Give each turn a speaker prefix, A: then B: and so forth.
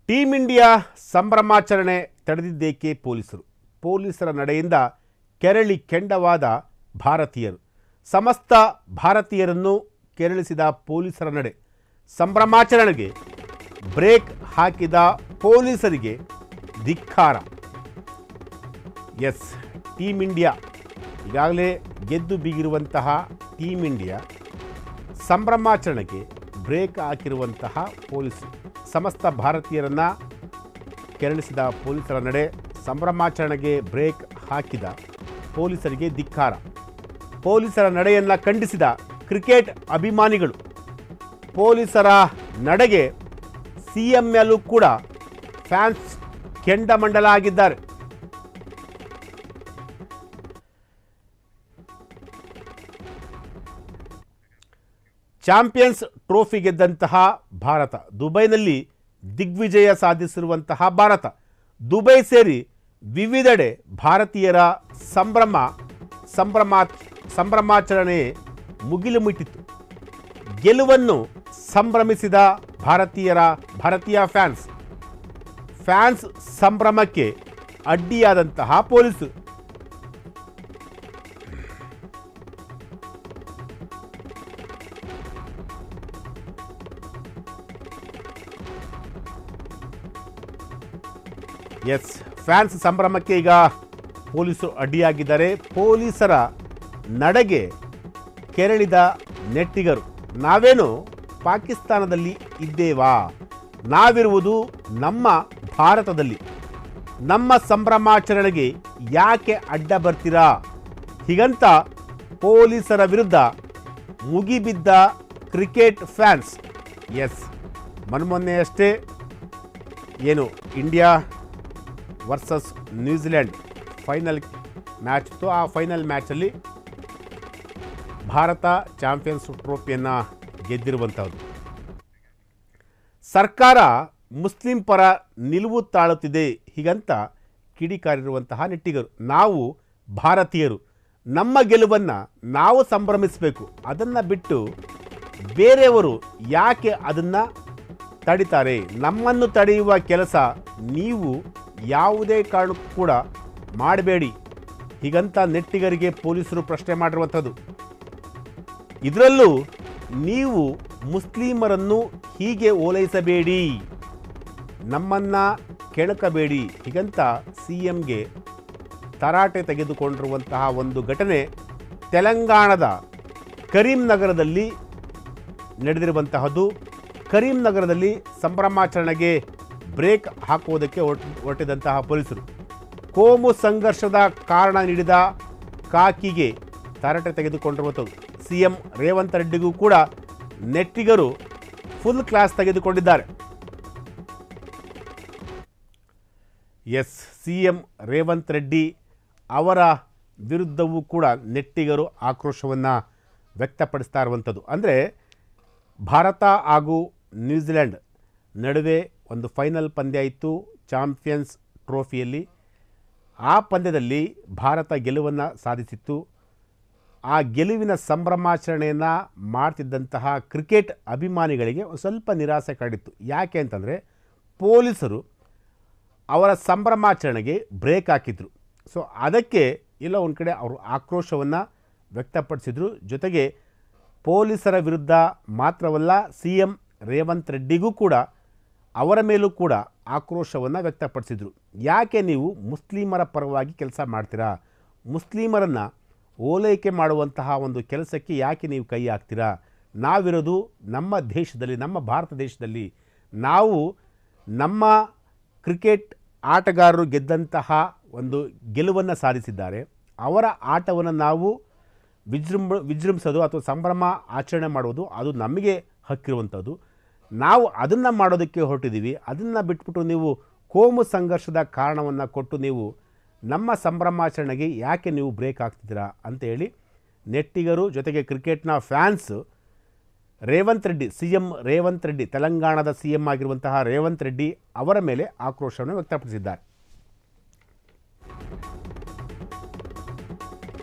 A: Team India ಸಂಭ್ರಮಾಚರಣೆ ತಡೆದಿದ್ದೇಕೆ ಪೊಲೀಸರ ನಡೆಯಿಂದ ಕೆರಳಿ ಕೆಂಡವಾದ ಭಾರತೀಯರು. ಸಮಸ್ತ ಭಾರತೀಯರನ್ನು ಕೆರಳಿಸಿದ ಪೊಲೀಸರ ನಡೆ. ಸಂಭ್ರಮಾಚರಣೆಗೆ ಬ್ರೇಕ್ ಹಾಕಿದ ಪೊಲೀಸರಿಗೆ ಧಿಕ್ಕಾರ. ಎಸ್, ಟೀಮ್ ಇಂಡಿಯಾ ಈಗಾಗಲೇ ಗೆದ್ದು ಬೀಗಿರುವಂತಹ ಟೀಮ್ ಇಂಡಿಯಾ ಸಂಭ್ರಮಾಚರಣೆಗೆ ಬ್ರೇಕ್ ಹಾಕಿರುವಂತಹ ಪೊಲೀಸರು. ಸಮಸ್ತ ಭಾರತೀಯರನ್ನು ಕೆರಳಿಸಿದ ಪೊಲೀಸರ ನಡೆ. ಸಂಭ್ರಮಾಚರಣೆಗೆ ಬ್ರೇಕ್ ಹಾಕಿದ ಪೊಲೀಸರಿಗೆ ಧಿಕ್ಕಾರ. ಪೊಲೀಸರ ನಡೆಯನ್ನು ಖಂಡಿಸಿದ ಕ್ರಿಕೆಟ್ ಅಭಿಮಾನಿಗಳು. ಪೊಲೀಸರ ನಡೆಗೆ ಸಿಎಂಎಲ್ಲೂ ಕೂಡ ಫ್ಯಾನ್ಸ್ ಕೆಂಡಮಂಡಲ ಆಗಿದ್ದಾರೆ. ಚಾಂಪಿಯನ್ಸ್ ಟ್ರೋಫಿ ಗೆದ್ದಂತಹ ಭಾರತ, ದುಬೈನಲ್ಲಿ ದಿಗ್ವಿಜಯ ಸಾಧಿಸಿರುವಂತಹ ಭಾರತ, ದುಬೈ ಸೇರಿ ವಿವಿಧೆಡೆ ಭಾರತೀಯರ ಸಂಭ್ರಮಾಚರಣೆ ಮುಗಿಲು ಮುಟ್ಟಿತು. ಗೆಲುವನ್ನು ಸಂಭ್ರಮಿಸಿದ ಭಾರತೀಯ ಫ್ಯಾನ್ಸ್ ಸಂಭ್ರಮಕ್ಕೆ ಅಡ್ಡಿಯಾದಂತಹ ಪೊಲೀಸರು. ಎಸ್, ಫ್ಯಾನ್ಸ್ ಸಂಭ್ರಮಕ್ಕೆ ಈಗ ಪೊಲೀಸರು ಅಡ್ಡಿಯಾಗಿದ್ದಾರೆ. ಪೊಲೀಸರ ನಡೆಗೆ ಕೆರಳಿದ ನೆಟ್ಟಿಗರು. ನಾವೇನು ಪಾಕಿಸ್ತಾನದಲ್ಲಿ ಇದ್ದೇವಾ? ನಾವಿರುವುದು ನಮ್ಮ ಭಾರತದಲ್ಲಿ. ನಮ್ಮ ಸಂಭ್ರಮಾಚರಣೆಗೆ ಯಾಕೆ ಅಡ್ಡ ಬರ್ತೀರಾ? ಹೀಗಂತ ಪೊಲೀಸರ ವಿರುದ್ಧ ಮುಗಿಬಿದ್ದ ಕ್ರಿಕೆಟ್ ಫ್ಯಾನ್ಸ್. ಎಸ್, ಮೊನ್ನೆಯಷ್ಟೇ ಏನು India versus New Zealand final match ಇತ್ತು. ಆ ಫೈನಲ್ ಮ್ಯಾಚಲ್ಲಿ ಭಾರತ ಚಾಂಪಿಯನ್ಸ್ ಟ್ರೋಫಿಯನ್ನು ಗೆದ್ದಿರುವಂಥದ್ದು. ಸರ್ಕಾರ ಮುಸ್ಲಿಂ ಪರ ನಿಲುವು ತಾಳುತ್ತಿದೆ ಹೀಗಂತ ಕಿಡಿಕಾರಿರುವಂತಹ ನೆಟ್ಟಿಗರು. ನಾವು ಭಾರತೀಯರು, ನಮ್ಮ ಗೆಲುವನ್ನು ನಾವು ಸಂಭ್ರಮಿಸಬೇಕು. ಅದನ್ನು ಬಿಟ್ಟು ಬೇರೆಯವರು ಯಾಕೆ ಅದನ್ನು ತಡಿತಾರೆ? ನಮ್ಮನ್ನು ತಡೆಯುವ ಕೆಲಸ ನೀವು ಯಾವುದೇ ಕಾರಣಕ್ಕೂ ಕೂಡ ಮಾಡಬೇಡಿ ಹೀಗಂತ ನೆಟ್ಟಿಗರಿಗೆ ಪೊಲೀಸರು ಪ್ರಶ್ನೆ ಮಾಡಿರುವಂಥದ್ದು. ಇದರಲ್ಲೂ ನೀವು ಮುಸ್ಲಿಮರನ್ನು ಹೀಗೆ ಓಲೈಸಬೇಡಿ, ನಮ್ಮನ್ನು ಕೆಣಕಬೇಡಿ ಹೀಗಂತ ಸಿಎಂಗೆ ತರಾಟೆ ತೆಗೆದುಕೊಂಡಿರುವಂತಹ ಒಂದು ಘಟನೆ ತೆಲಂಗಾಣದ ಕರೀಂನಗರದಲ್ಲಿ ನಡೆದಿರುವಂತಹದ್ದು. ಕರೀಂನಗರದಲ್ಲಿ ಸಂಭ್ರಮಾಚರಣೆಗೆ ಬ್ರೇಕ್ ಹಾಕುವುದಕ್ಕೆ ಹೊರಟಿದಂತಹ ಪೊಲೀಸರು ಕೋಮು ಸಂಘರ್ಷದ ಕಾರಣ ನೀಡಿದ ಕಾಕಿಗೆ ತರಾಟೆ ತೆಗೆದುಕೊಂಡಿರುವಂಥದ್ದು. ಸಿಎಂ ರೇವಂತ್ ರೆಡ್ಡಿಗೂ ಕೂಡ ನೆಟ್ಟಿಗರು ಫುಲ್ ಕ್ಲಾಸ್ ತೆಗೆದುಕೊಂಡಿದ್ದಾರೆ. ಎಸ್, ಸಿಎಂ ರೇವಂತ್ ರೆಡ್ಡಿ ಅವರ ವಿರುದ್ಧವೂ ಕೂಡ ನೆಟ್ಟಿಗರು ಆಕ್ರೋಶವನ್ನು ವ್ಯಕ್ತಪಡಿಸ್ತಾ ಇರುವಂಥದ್ದು. ಅಂದರೆ ಭಾರತ ಹಾಗೂ ನ್ಯೂಜಿಲೆಂಡ್ ನಡುವೆ ಒಂದು ಫೈನಲ್ ಪಂದ್ಯ ಇತ್ತು ಚಾಂಪಿಯನ್ಸ್ ಟ್ರೋಫಿಯಲ್ಲಿ. ಆ ಪಂದ್ಯದಲ್ಲಿ ಭಾರತ ಗೆಲುವನ್ನು ಸಾಧಿಸಿತ್ತು. ಆ ಗೆಲುವಿನ ಸಂಭ್ರಮಾಚರಣೆಯನ್ನು ಮಾಡ್ತಿದ್ದಂತಹ ಕ್ರಿಕೆಟ್ ಅಭಿಮಾನಿಗಳಿಗೆ ಸ್ವಲ್ಪ ನಿರಾಸೆ ಕಾಡಿತ್ತು. ಯಾಕೆ ಅಂತಂದರೆ ಪೊಲೀಸರು ಅವರ ಸಂಭ್ರಮಾಚರಣೆಗೆ ಬ್ರೇಕ್ ಹಾಕಿದ್ರು. ಸೊ ಅದಕ್ಕೆ ಎಲ್ಲ ಒಂದು ಕಡೆ ಅವರು ಆಕ್ರೋಶವನ್ನು ವ್ಯಕ್ತಪಡಿಸಿದರು. ಜೊತೆಗೆ ಪೊಲೀಸರ ವಿರುದ್ಧ ಮಾತ್ರವಲ್ಲ, ಸಿಎಂ ರೇವಂತ್ ರೆಡ್ಡಿಗೂ ಕೂಡ ಅವರ ಮೇಲೂ ಕೂಡ ಆಕ್ರೋಶವನ್ನು ವ್ಯಕ್ತಪಡಿಸಿದರು. ಯಾಕೆ ನೀವು ಮುಸ್ಲಿಮರ ಪರವಾಗಿ ಕೆಲಸ ಮಾಡ್ತೀರಾ? ಮುಸ್ಲಿಮರನ್ನು ಓಲೈಕೆ ಮಾಡುವಂತಹ ಒಂದು ಕೆಲಸಕ್ಕೆ ಯಾಕೆ ನೀವು ಕೈ ಹಾಕ್ತೀರಾ? ನಾವಿರೋದು ನಮ್ಮ ದೇಶದಲ್ಲಿ, ನಮ್ಮ ಭಾರತ ದೇಶದಲ್ಲಿ. ನಾವು ನಮ್ಮ ಕ್ರಿಕೆಟ್ ಆಟಗಾರರು ಗೆದ್ದಂತಹ ಒಂದು ಗೆಲುವನ್ನು ಸಾಧಿಸಿದ್ದಾರೆ. ಅವರ ಆಟವನ್ನು ನಾವು ವಿಜೃಂಭಿಸೋದು ಅಥವಾ ಸಂಭ್ರಮ ಆಚರಣೆ ಮಾಡುವುದು ಅದು ನಮಗೆ ಹಕ್ಕಿರುವಂಥದ್ದು. ನಾವು ಅದನ್ನು ಮಾಡೋದಕ್ಕೆ ಹೊರಟಿದ್ದೀವಿ. ಅದನ್ನು ಬಿಟ್ಬಿಟ್ಟು ನೀವು ಕೋಮು ಸಂಘರ್ಷದ ಕಾರಣವನ್ನು ಕೊಟ್ಟು ನೀವು ನಮ್ಮ ಸಂಭ್ರಮಾಚರಣೆಗೆ ಯಾಕೆ ನೀವು ಬ್ರೇಕ್ ಹಾಕ್ತಿದ್ದೀರಾ ಅಂತೇಳಿ ನೆಟ್ಟಿಗರು ಜೊತೆಗೆ ಕ್ರಿಕೆಟ್ನ ಫ್ಯಾನ್ಸ್ ಸಿಎಂ ರೇವಂತ್ ರೆಡ್ಡಿ, ತೆಲಂಗಾಣದ ಸಿಎಂ ಆಗಿರುವಂತಹ ರೇವಂತ್ ರೆಡ್ಡಿ ಅವರ ಮೇಲೆ ಆಕ್ರೋಶವನ್ನು ವ್ಯಕ್ತಪಡಿಸಿದ್ದಾರೆ.